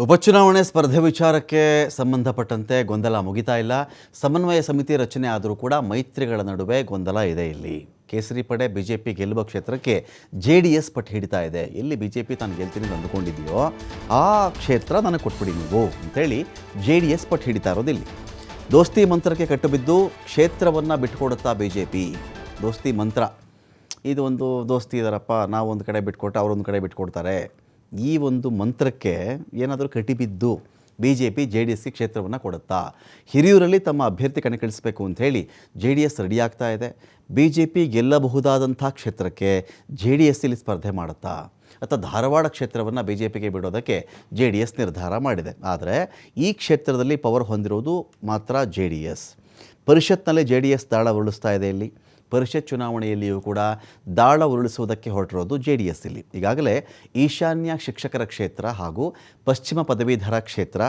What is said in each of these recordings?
ಉಪಚುನಾವಣೆ ಸ್ಪರ್ಧೆ ವಿಚಾರಕ್ಕೆ ಸಂಬಂಧಪಟ್ಟಂತೆ ಗೊಂದಲ ಮುಗಿತಾ ಇಲ್ಲ. ಸಮನ್ವಯ ಸಮಿತಿ ರಚನೆ ಆದರೂ ಕೂಡ ಮೈತ್ರಿಗಳ ನಡುವೆ ಗೊಂದಲ ಇದೆ. ಇಲ್ಲಿ ಕೇಸರಿ ಪಡೆ ಬಿಜೆಪಿ ಗೆಲ್ಲುವ ಕ್ಷೇತ್ರಕ್ಕೆ JDS ಪಟ್ಟು ಹಿಡಿತಾ ಇದೆ. ಎಲ್ಲಿ ಬಿಜೆಪಿ ತಾನು ಗೆಲ್ತೀನಿ ಅಂತ ಅಂದುಕೊಂಡಿದೆಯೋ ಆ ಕ್ಷೇತ್ರ ನನಗೆ ಕೊಟ್ಬಿಡಿ ನೀವು ಅಂತೇಳಿ JDS ಪಟ್ಟು ಹಿಡಿತಾ ಇರೋದಿಲ್ಲಿ. ದೋಸ್ತಿ ಮಂತ್ರಕ್ಕೆ ಕಟ್ಟುಬಿದ್ದು ಕ್ಷೇತ್ರವನ್ನು ಬಿಟ್ಟುಕೊಡುತ್ತಾ ಬಿಜೆಪಿ. ದೋಸ್ತಿ ಮಂತ್ರ, ಇದು ಒಂದು ದೋಸ್ತಿ ಇದ್ದಾರಪ್ಪ, ನಾವು ಒಂದು ಕಡೆ ಬಿಟ್ಕೊಟ್ಟು ಅವರೊಂದು ಕಡೆ ಬಿಟ್ಕೊಡ್ತಾರೆ. ಈ ಒಂದು ಮಂತ್ರಕ್ಕೆ ಏನಾದರೂ ಕಟಿಬಿದ್ದು BJP JDSಗೆ ಕ್ಷೇತ್ರವನ್ನು ಕೊಡುತ್ತಾ? ಹಿರಿಯೂರಲ್ಲಿ ತಮ್ಮ ಅಭ್ಯರ್ಥಿ ಕಣಕ್ಕಿಳಿಸಬೇಕು ಅಂಥೇಳಿ JDS ರೆಡಿಯಾಗ್ತಾ ಇದೆ. BJP ಗೆಲ್ಲಬಹುದಾದಂಥ ಕ್ಷೇತ್ರಕ್ಕೆ JDS ಇಲ್ಲಿ ಸ್ಪರ್ಧೆ ಮಾಡುತ್ತಾ ಅಥವಾ ಧಾರವಾಡ ಕ್ಷೇತ್ರವನ್ನು BJPಗೆ ಬಿಡೋದಕ್ಕೆ JDS ನಿರ್ಧಾರ ಮಾಡಿದೆ. ಆದರೆ ಈ ಕ್ಷೇತ್ರದಲ್ಲಿ ಪವರ್ ಹೊಂದಿರುವುದು ಮಾತ್ರ JDS. ಪರಿಷತ್ನಲ್ಲಿ JDS ದಾಳ ಉರುಳಿಸ್ತಾ ಇದೆ. ಇಲ್ಲಿ ಪರಿಷತ್ ಚುನಾವಣೆಯಲ್ಲಿಯೂ ಕೂಡ ದಾಳ ಉರುಳಿಸುವುದಕ್ಕೆ ಹೊರಟಿರೋದು JDS. ಇಲ್ಲಿ ಈಗಾಗಲೇ ಈಶಾನ್ಯ ಶಿಕ್ಷಕರ ಕ್ಷೇತ್ರ ಹಾಗೂ ಪಶ್ಚಿಮ ಪದವೀಧರ ಕ್ಷೇತ್ರ,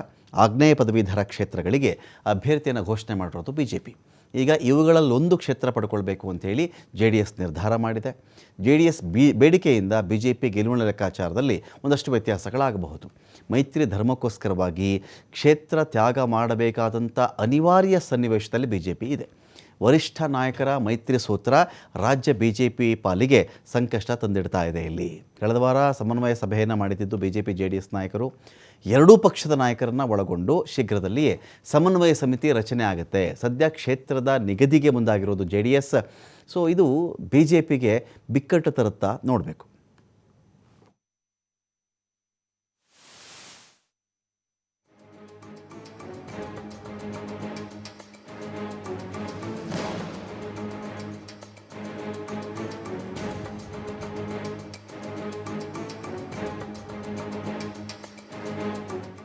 ಆಗ್ನೇಯ ಪದವೀಧರ ಕ್ಷೇತ್ರಗಳಿಗೆ ಅಭ್ಯರ್ಥಿಯನ್ನು ಘೋಷಣೆ ಮಾಡಿರೋದು BJP. ಈಗ ಇವುಗಳಲ್ಲೊಂದು ಕ್ಷೇತ್ರ ಪಡ್ಕೊಳ್ಬೇಕು ಅಂಥೇಳಿ JDS ನಿರ್ಧಾರ ಮಾಡಿದೆ. JDS ಬೇಡಿಕೆಯಿಂದ BJP ಗೆಲುವಿನ ಲೆಕ್ಕಾಚಾರದಲ್ಲಿ ಒಂದಷ್ಟು ವ್ಯತ್ಯಾಸಗಳಾಗಬಹುದು. ಮೈತ್ರಿ ಧರ್ಮಕ್ಕೋಸ್ಕರವಾಗಿ ಕ್ಷೇತ್ರ ತ್ಯಾಗ ಮಾಡಬೇಕಾದಂಥ ಅನಿವಾರ್ಯ ಸನ್ನಿವೇಶದಲ್ಲಿ BJP ಇದೆ. ವರಿಷ್ಠ ನಾಯಕರ ಮೈತ್ರಿ ಸೂತ್ರ ರಾಜ್ಯ BJP ಪಾಲಿಗೆ ಸಂಕಷ್ಟ ತಂದಿಡ್ತಾ ಇದೆ. ಇಲ್ಲಿ ಕಳೆದ ವಾರ ಸಮನ್ವಯ ಸಭೆಯನ್ನು ಮಾಡಿದ್ದು BJP JDS ನಾಯಕರು. ಎರಡೂ ಪಕ್ಷದ ನಾಯಕರನ್ನು ಒಳಗೊಂಡು ಶೀಘ್ರದಲ್ಲಿಯೇ ಸಮನ್ವಯ ಸಮಿತಿ ರಚನೆ ಆಗುತ್ತೆ. ಸದ್ಯ ಕ್ಷೇತ್ರದ ನಿಗದಿಗೆ ಮುಂದಾಗಿರೋದು JDS. ಸೊ ಇದು BJPಗೆ ಬಿಕ್ಕಟ್ಟು ತರುತ್ತಾ ನೋಡಬೇಕು.